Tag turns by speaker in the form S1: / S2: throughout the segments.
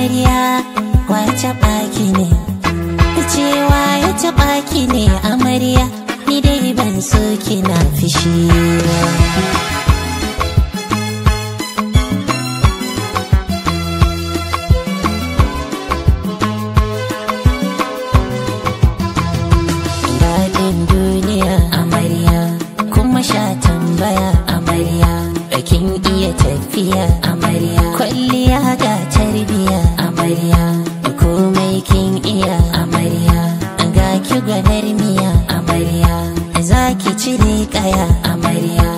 S1: amarya wace baki ne, cewa ya taɓa ki ne amarya, ni dai ban so kina fishi ba. Daɗin duniya amarya, kuma sha tambaya amarya, kin iya tafiya amarya, kwalliya ga tarbiya amarya, komai kin iya amarya, ga ki gwanar miya amarya, za ki cire kaya amarya,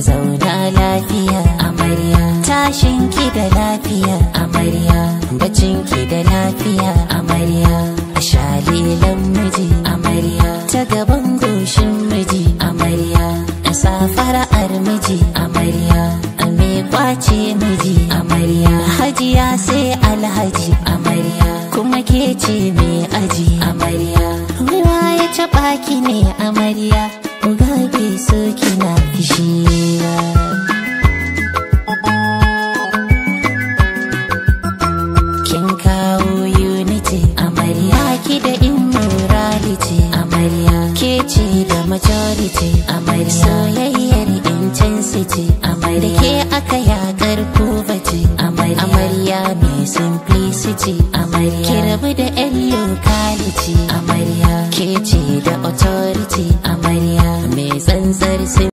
S1: zauna lafiya amarya, tashin ki da lafiya amarya, bacin ki da lafiya amarya, shalilan miji amarya, ta gaban goshin miji amarya, safara'ar miji amarya, me kwace miji amarya, hajiya sai alhaji amarya, kuma ke ce mai aji amarya, ruwa ya taɓa ki ne amarya, uga bai so kina fishi ba. Kin kawo unity amarya, ki da immorality amarya, ke ce da majority amarya, soyayyar intensity amarya, da ke aka yakar poverty amarya, mai simplicity amarya, ki rabu da yan locality amarya, ke ce da authority amarya, mai tsantsar